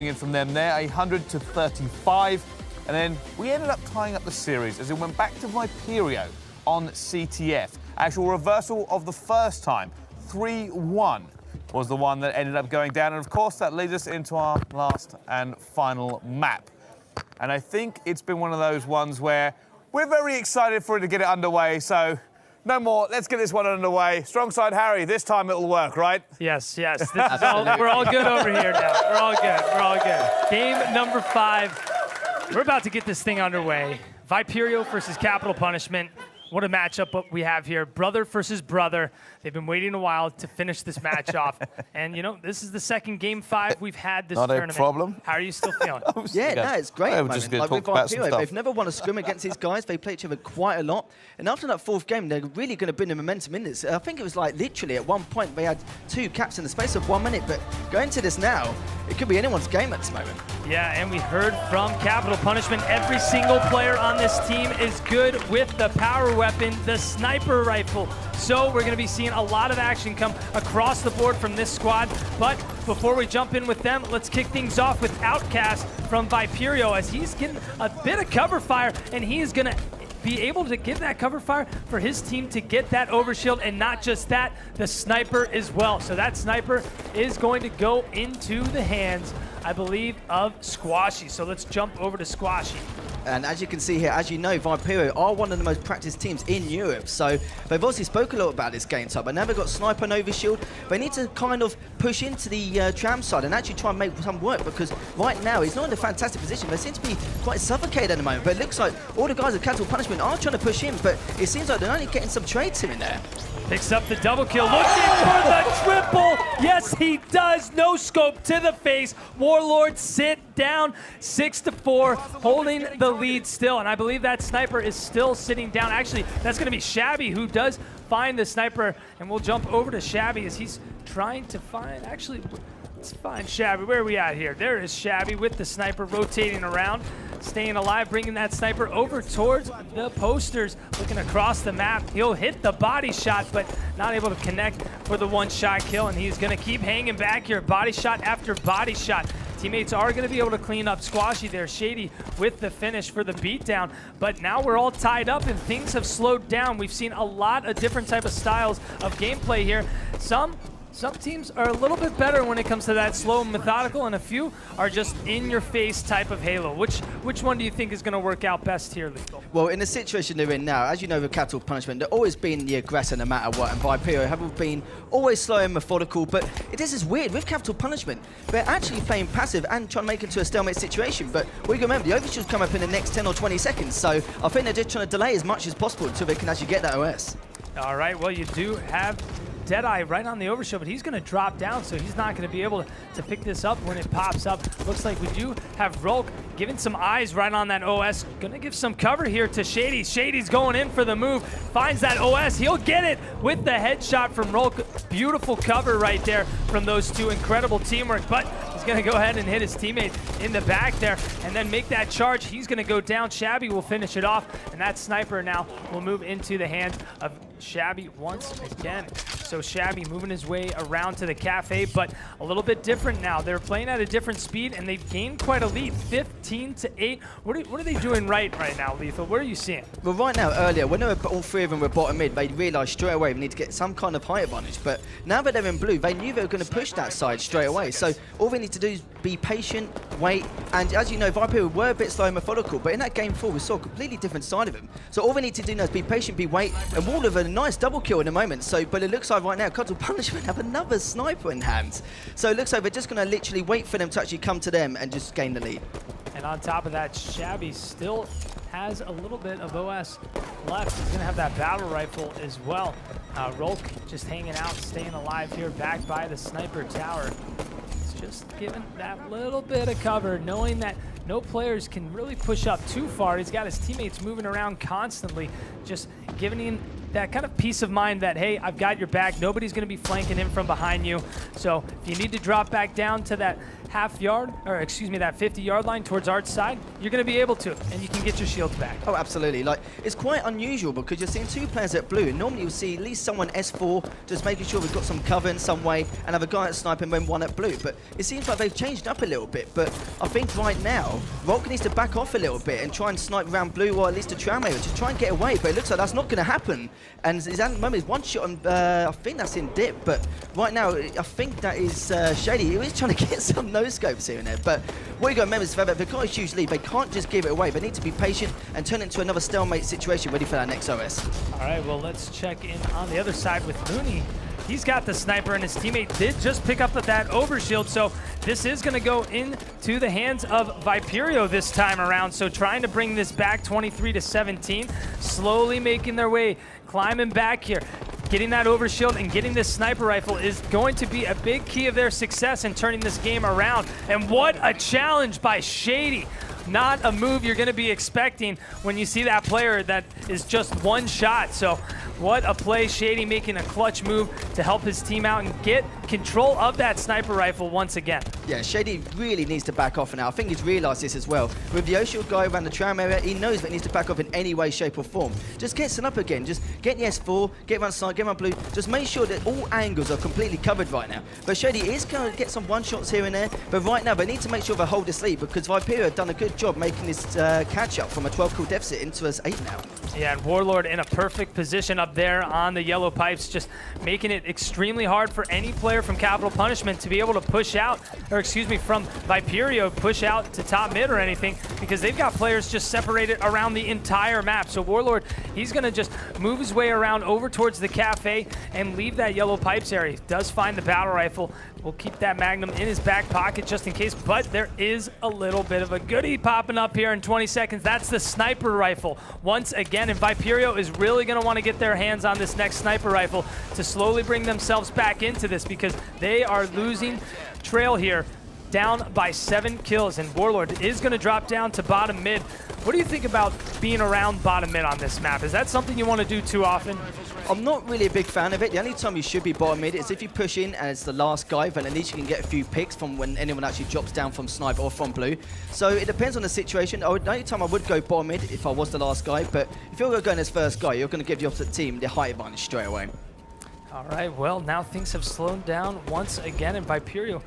in from them there, 100-35. And then we ended up tying up the series as it went back to Viperio on CTF. Actual reversal of the first time, 3-1 was the one that ended up going down. And of course, that leads us into our last and final map. And I think it's been one of those ones where we're very excited for it to get it underway. So no more, let's get this one underway. Strong side Harry, this time it'll work, right? Yes. This is we're all good over here now. We're all good. Game number 5. We're about to get this thing underway. Viperio versus Capital Punishment. What a matchup we have here. Brother versus brother. They've been waiting a while to finish this match off. And, you know, this is the second Game 5 we've had this tournament. Not a problem. How are you still feeling? Yeah, no, it's great. Yeah, we're just going to talk about some stuff. They've never won a scrim against these guys. They play each other quite a lot. And after that 4th game, they're really going to bring the momentum in this. I think it was like literally at one point they had 2 caps in the space of 1 minute. But going to this now, it could be anyone's game at this moment. Yeah, and we heard from Capital Punishment. Every single player on this team is good with the power weapon, the sniper rifle. So we're going to be seeing a lot of action come across the board from this squad. But before we jump in with them, let's kick things off with Outcast from Viperio as he's getting a bit of cover fire, and he is going to be able to give that cover fire for his team to get that overshield, and not just that, the sniper as well. So that sniper is going to go into the hands, I believe, of Squashy. So let's jump over to Squashy. And as you can see here, as you know, Viperio are one of the most practiced teams in Europe. So they've obviously spoke a lot about this game type, but now they've got Sniper and Overshield. They need to kind of push into the tram side and actually try and make some work, because right now he's not in a fantastic position. They seem to be quite suffocated at the moment, but it looks like all the guys at Capital Punishment are trying to push in, but it seems like they're only getting some trades here and there. Picks up the double kill, looking for the triple. Yes, he does. No scope to the face. Warlord sit down, 6-4, holding the lead still. And I believe that sniper is still sitting down. Actually, that's going to be Shabby who does find the sniper. And we'll jump over to Shabby as he's trying to find, actually, let's find Shabby. Where are we at here? There is Shabby with the sniper rotating around, staying alive, bringing that sniper over towards the posters, looking across the map. He'll hit the body shot, but not able to connect for the one-shot kill, and he's going to keep hanging back here, body shot after body shot. Teammates are going to be able to clean up. Squashy there, Shady with the finish for the beatdown, but now we're all tied up and things have slowed down. We've seen a lot of different type of styles of gameplay here. Some teams are a little bit better when it comes to that slow and methodical, and a few are just in-your-face type of Halo. Which one do you think is going to work out best here, Lethal? Well, in the situation they're in now, as you know, with Capital Punishment, they've always been the aggressor no matter what, and Viperio have been always slow and methodical, but this is weird. With Capital Punishment, they're actually playing passive and trying to make it to a stalemate situation, but we can remember, the overshield's come up in the next 10 or 20 seconds, so I think they're just trying to delay as much as possible until they can actually get that OS. All right, well, you do have Deadeye right on the overshield, but he's going to drop down, so he's not going to be able to pick this up when it pops up. Looks like we do have Rolk giving some eyes right on that OS. Going to give some cover here to Shady. Shady's going in for the move, finds that OS. He'll get it with the headshot from Rolk. Beautiful cover right there from those two. Incredible teamwork, but he's going to go ahead and hit his teammate in the back there and then make that charge. He's going to go down. Shabby will finish it off, and that sniper now will move into the hands of Shabby once again. So Shabby moving his way around to the cafe, but a little bit different now. They're playing at a different speed, and they've gained quite a lead, 15-8. What are they doing right now, Lethal? What are you seeing? Well, right now, earlier, when all 3 of them were bottom mid, they realised straight away we need to get some kind of height advantage. But now that they're in blue, they knew they were going to push that side straight away. So all they need to do is be patient, wait, and as you know, Viperio were a bit slow and methodical, but in that game 4, we saw a completely different side of them. So all they need to do now is be patient, be wait, and Wall of a nice double kill in a moment. So, but it looks like right now, Capital Punishment have another sniper in hand. So it looks like they're just going to literally wait for them to actually come to them and just gain the lead. And on top of that, Shabby still has a little bit of OS left. He's going to have that battle rifle as well. Rolk just hanging out, staying alive here, back by the sniper tower. He's just giving that little bit of cover, knowing that no players can really push up too far. He's got his teammates moving around constantly, just giving him that kind of peace of mind that, hey, I've got your back. Nobody's going to be flanking in from behind you. So if you need to drop back down to that that 50-yard line towards Art's side, you're going to be able to, and you can get your shields back. Oh, absolutely. Like, it's quite unusual because you're seeing two players at blue, and normally you'll see at least someone S4 just making sure we've got some cover in some way, and have a guy at sniping when one at blue. But it seems like they've changed up a little bit. But I think right now, Volk needs to back off a little bit and try and snipe around blue, or at least a tram area, to try and get away. But it looks like that's not going to happen. And at the moment, one shot on, I think that's in dip. But right now, I think that is Shady. He was trying to get some no-scopes here and there. But what you got to remember is they've got a huge lead. They can't just give it away. They need to be patient and turn it into another stalemate situation ready for that next OS. All right, well, let's check in on the other side with Mooney. He's got the sniper, and his teammate did just pick up that overshield, so this is going to go into the hands of Viperio this time around. So trying to bring this back 23-17, slowly making their way, climbing back here. Getting that overshield and getting this sniper rifle is going to be a big key of their success in turning this game around. And what a challenge by Shady. Not a move you're going to be expecting when you see that player that is just one shot. So what a play. Shady making a clutch move to help his team out and get control of that sniper rifle once again. Yeah, Shady really needs to back off now. I think he's realised this as well. With the O-shield guy around the tram area, he knows that he needs to back off in any way, shape or form. Just get set up again. Just get the S4, get around side, get around blue. Just make sure that all angles are completely covered right now. But Shady is going to get some one-shots here and there. But right now, they need to make sure they hold this lead, because Viperio have done a good job making this catch-up from a 12-kill deficit into an 8 now. Yeah, and Warlord in a perfect position up there on the yellow pipes, just making it extremely hard for any player from Capital Punishment to be able to push out, or excuse me, from Viperio, push out to top mid or anything, because they've got players just separated around the entire map. So Warlord, he's going to just move his way around over towards the cafe and leave that yellow pipes area. He does find the battle rifle. We'll keep that Magnum in his back pocket just in case, but there is a little bit of a goodie popping up here in 20 seconds. That's the sniper rifle once again, and Viperio is really going to want to get their hands on this next sniper rifle to slowly bring themselves back into this, because they are losing trail here, down by 7 kills, and Warlord is going to drop down to bottom mid. What do you think about being around bottom mid on this map? Is that something you want to do too often? I'm not really a big fan of it. The only time you should be bottom mid is if you push in and it's the last guy, then at least you can get a few picks from when anyone actually drops down from sniper or from blue. So it depends on the situation. The only time I would go bottom mid if I was the last guy, but if you're going as first guy, you're going to give the opposite team the height advantage straight away. All right, well, now things have slowed down once again, and Viperio,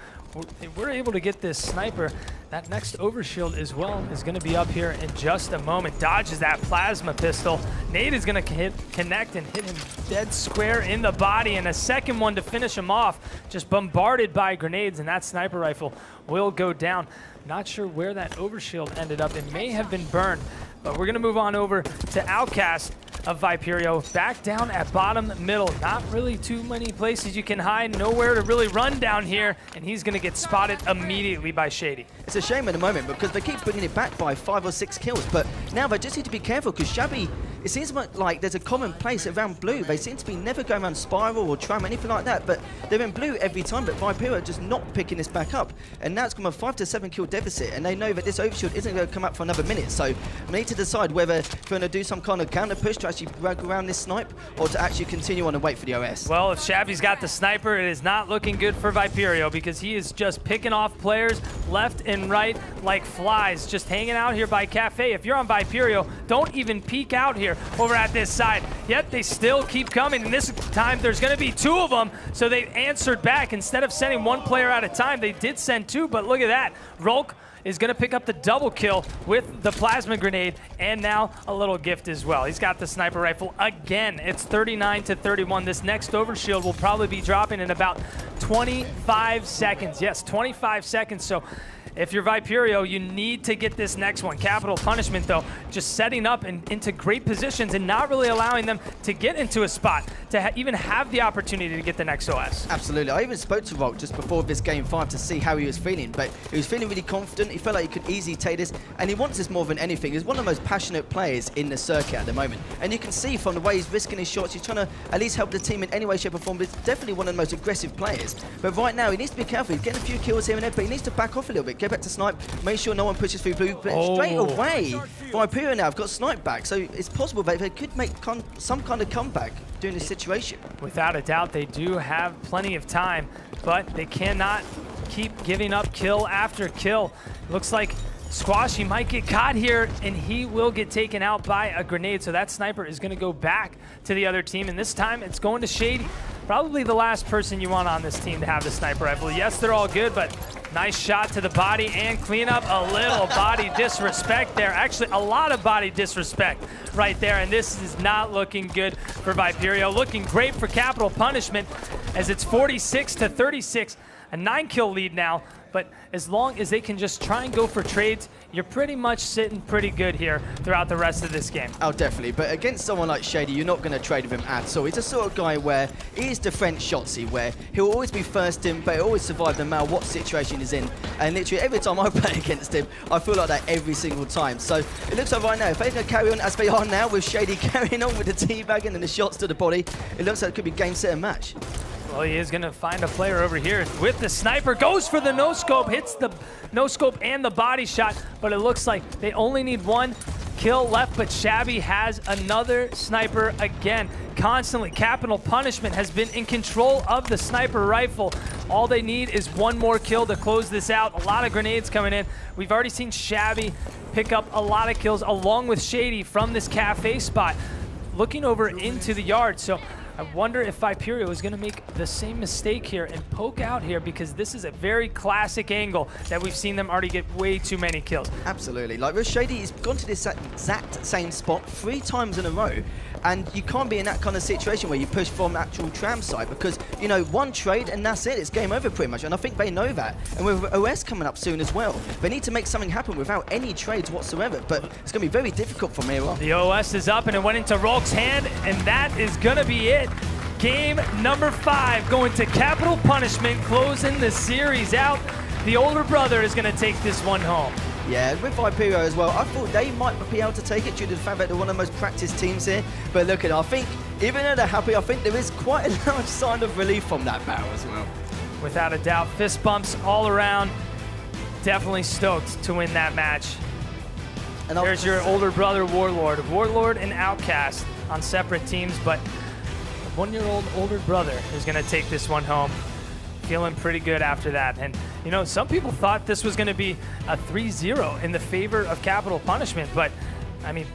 we're able to get this sniper. That next overshield as well is going to be up here in just a moment. Dodges that plasma pistol. Nate is going to connect and hit him dead square in the body, and a second one to finish him off. Just bombarded by grenades, and that sniper rifle will go down. Not sure where that overshield ended up. It may have been burned, but we're going to move on over to Outcast of Viperio, back down at bottom middle. Not really too many places you can hide, nowhere to really run down here, and he's going to get spotted immediately by Shady. It's a shame at the moment because they keep bringing it back by 5 or 6 kills, but now they just need to be careful because Shabby, it seems like there's a common place around blue. They seem to be never going around spiral or tram, anything like that, but they're in blue every time, but Viperio are just not picking this back up, and now it's come a 5 to 7 kill deficit, and they know that this overshield isn't going to come up for another minute, so they need to decide whether they're going to do some kind of counter push to actually drag around this snipe, or to actually continue on and wait for the OS. Well, if Shabby's got the sniper, it is not looking good for Viperio, because he is just picking off players left and right like flies, just hanging out here by Cafe. If you're on Viperio, don't even peek out here over at this side. Yet they still keep coming, and this time there's going to be 2 of them, so they answered back. Instead of sending 1 player at a time, they did send 2, but look at that. Rolk is going to pick up the double kill with the plasma grenade, and now a little gift as well. He's got the sniper rifle again. It's 39 to 31. This next overshield will probably be dropping in about 25 seconds. Yes, 25 seconds. So if you're Viperio, you need to get this next one. Capital Punishment, though, just setting up into great positions and not really allowing them to get into a spot to even have the opportunity to get the next OS. Absolutely. I even spoke to Volk just before this game 5 to see how he was feeling, but he was feeling really confident. He felt like he could easily take this, and he wants this more than anything. He's one of the most passionate players in the circuit at the moment, and you can see from the way he's risking his shots, he's trying to at least help the team in any way, shape or form, but he's definitely one of the most aggressive players. But right now, he needs to be careful. He's getting a few kills here and there, but he needs to back off a little bit. go back to snipe, make sure no one pushes through blue, but straight away, Viperio now have got snipe back, so it's possible that they could make some kind of comeback during this situation. Without a doubt, they do have plenty of time, but they cannot keep giving up kill after kill. Looks like Squashy might get caught here, and he will get taken out by a grenade, so that sniper is going to go back to the other team, and this time it's going to Shady. Probably the last person you want on this team to have the sniper rifle. Yes, they're all good, but nice shot to the body and clean up. A little body disrespect there. Actually, a lot of body disrespect right there, and this is not looking good for Viperio. Looking great for Capital Punishment as it's 46-36, a 9-kill lead now. But as long as they can just try and go for trades, you're pretty much sitting pretty good here throughout the rest of this game. Oh, definitely. But against someone like Shady, you're not going to trade with him at all. He's a sort of guy where he is defense shotsy, where he'll always be first in, but he'll always survive no matter what situation he's in. And literally every time I play against him, I feel like that every single time. So it looks like right now, if they're going to carry on as they are now, with Shady carrying on with the teabagging and the shots to the body, it looks like it could be game, set, and match. Well, he is going to find a player over here with the sniper. Goes for the no-scope, hits the no-scope and the body shot, but it looks like they only need one kill left, but Shabby has another sniper again. Constantly, Capital Punishment has been in control of the sniper rifle. All they need is one more kill to close this out. A lot of grenades coming in. We've already seen Shabby pick up a lot of kills along with Shady from this cafe spot, looking over into the yard. So I wonder if Viperio is going to make the same mistake here and poke out here, because this is a very classic angle that we've seen them already get way too many kills. Absolutely. Like, with Shady, he's gone to this exact same spot 3 times in a row, and you can't be in that kind of situation where you push from actual tram side, because, you know, one trade and that's it. It's game over pretty much, and I think they know that. And with OS coming up soon as well, they need to make something happen without any trades whatsoever, but it's going to be very difficult from here on. The OS is up, and it went into Rolk's hand, and that is going to be it. Game number 5 going to Capital Punishment, closing the series out. The older brother is going to take this one home. Yeah, with Viperio as well, I thought they might be able to take it due to the fact that they're one of the most practiced teams here. But look at it, I think, even though they're happy, I think there is quite a large sign of relief from that battle as well. Without a doubt, fist bumps all around. Definitely stoked to win that match. And there's your older brother, Warlord. Warlord and Outcast on separate teams, but the 1-year-old older brother is going to take this one home. Feeling pretty good after that. And, you know, some people thought this was going to be a 3-0 in the favor of Capital Punishment, but, I mean,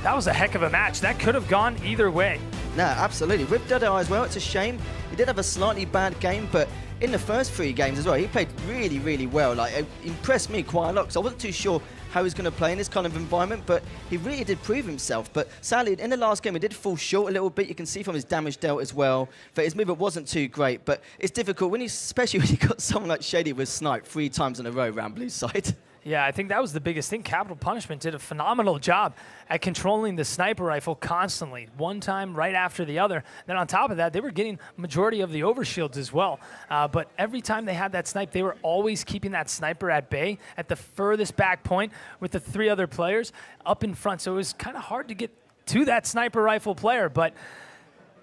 that was a heck of a match. That could have gone either way. No, absolutely. With Dada as well, it's a shame. He did have a slightly bad game, but in the first 3 games as well, he played really, really well. Like, it impressed me quite a lot, because I wasn't too sure how he's going to play in this kind of environment, but he really did prove himself. But sadly, in the last game, he did fall short a little bit. You can see from his damage dealt as well that his movement wasn't too great, but it's difficult, especially when you got someone like Shady with snipe 3 times in a row around blue side. Yeah, I think that was the biggest thing. Capital Punishment did a phenomenal job at controlling the sniper rifle constantly, one time right after the other. Then on top of that, they were getting majority of the overshields as well. But every time they had that snipe, they were always keeping that sniper at bay at the furthest back point with the 3 other players up in front. So it was kind of hard to get to that sniper rifle player, but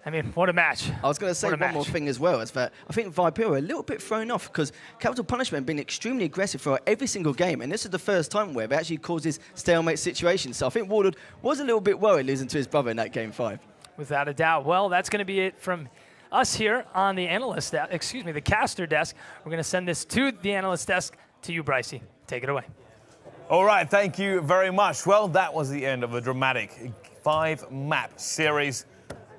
I mean, what a match. I was going to say one more thing as well, is that I think Viperio a little bit thrown off, because Capital Punishment have been extremely aggressive for every single game, and this is the first time where they actually caused this stalemate situation. So I think Warlord was a little bit worried losing to his brother in that game 5. Without a doubt. Well, that's going to be it from us here on the the caster desk. We're going to send this to the analyst desk, to you, Brycey. Take it away. All right, thank you very much. Well, that was the end of a dramatic 5-map series.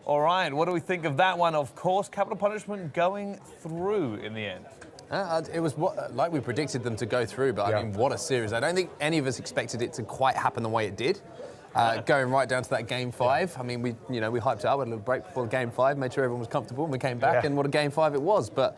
All right, what do we think of that one? Of course, Capital Punishment going through in the end. It was like we predicted them to go through, but I mean, what a series. I don't think any of us expected it to quite happen the way it did. Going right down to that game 5. I mean, we hyped it up, we had a little break before game 5, made sure everyone was comfortable, and we came back, and what a game 5 it was. But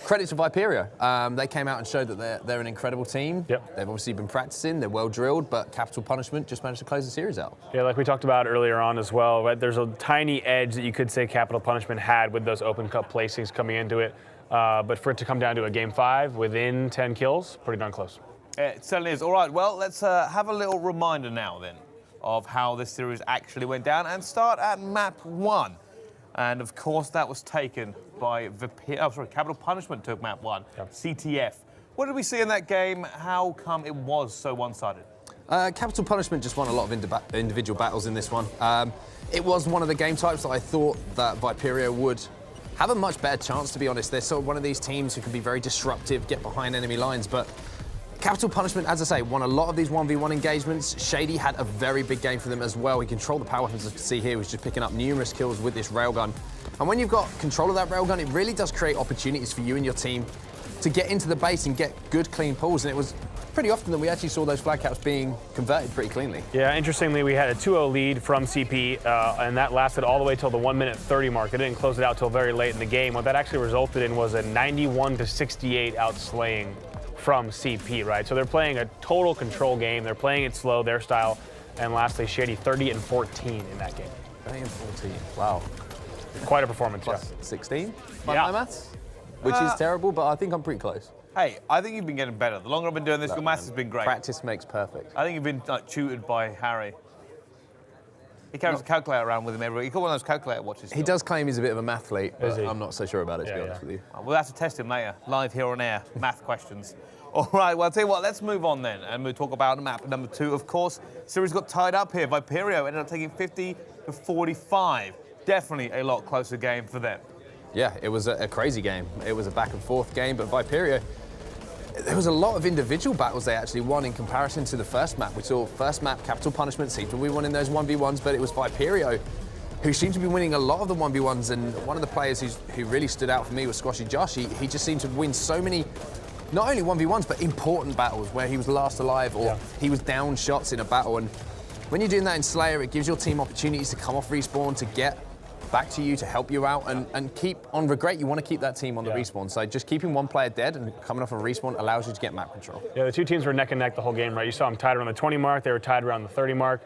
credit to Viperio. They came out and showed that they're an incredible team. Yep. They've obviously been practicing, they're well drilled, but Capital Punishment just managed to close the series out. Yeah, like we talked about earlier on as well, right? There's a tiny edge that you could say Capital Punishment had with those open cup placings coming into it. But for it to come down to a game 5 within 10 kills, pretty darn close. It certainly is. All right, well, let's have a little reminder now then of how this series actually went down, and start at map 1. And of course, that was taken by Capital Punishment took map 1. Yep. CTF What did we see in that game? How come it was so one-sided? Capital Punishment just won a lot of individual battles in this one. It was one of the game types that I thought that Viperio would have a much better chance, to be honest. They're sort of one of these teams who can be very disruptive, get behind enemy lines, but Capital Punishment, as I say, won a lot of these 1v1 engagements. Shady had a very big game for them as well. He controlled the power weapons, as you can see here. He was just picking up numerous kills with this railgun. And when you've got control of that railgun, it really does create opportunities for you and your team to get into the base and get good, clean pulls. And it was pretty often that we actually saw those flag caps being converted pretty cleanly. Yeah, interestingly, we had a 2-0 lead from CP, and that lasted all the way till the 1:30 mark. They didn't close it out till very late in the game. What that actually resulted in was a 91-68 outslaying from CP, right? So they're playing a total control game. They're playing it slow, their style. And lastly, Shady 30-14 in that game. 30-14, wow. Quite a performance, Plus 16 by Yeah. my maths, which is terrible, but I think I'm pretty close. Hey, I think you've been getting better. The longer I've been doing this, your maths has been great. Practice makes perfect. I think you've been tutored by Harry. He carries a calculator around with him everywhere. He got one of those calculator watches. He does claim he's a bit of a mathlete, but Is he? I'm not so sure about it, to be Yeah, honest with you. We'll have to test him later, live here on air. Math questions. All right, well, I'll tell you what, let's move on then, and we'll talk about map number 2, of course. Series got tied up here. Viperio ended up taking 50-45. Definitely a lot closer game for them. Yeah, it was a crazy game. It was a back and forth game, but Viperio, there was a lot of individual battles they actually won in comparison to the first map. We saw first map, Capital Punishment, seemed to be winning those 1v1s, but it was Viperio who seemed to be winning a lot of the 1v1s, and one of the players who really stood out for me was Squashy Josh. He just seemed to win so many, not only 1v1s, but important battles where he was last alive or he was down shots in a battle. And when you're doing that in Slayer, it gives your team opportunities to come off respawn, to get back to you, to help you out, and keep on regret. You want to keep that team on the respawn. So just keeping one player dead and coming off a respawn allows you to get map control. Yeah, the two teams were neck and neck the whole game, right? You saw them tied around the 20 mark. They were tied around the 30 mark.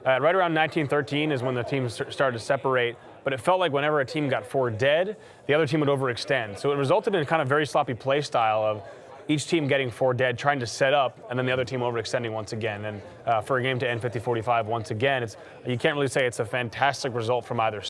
Right around 19-13 is when the teams started to separate. But it felt like whenever a team got 4 dead, the other team would overextend. So it resulted in a kind of very sloppy play style of each team getting 4 dead, trying to set up, and then the other team overextending once again. And for a game to end 50-45 once again, you can't really say it's a fantastic result from either side.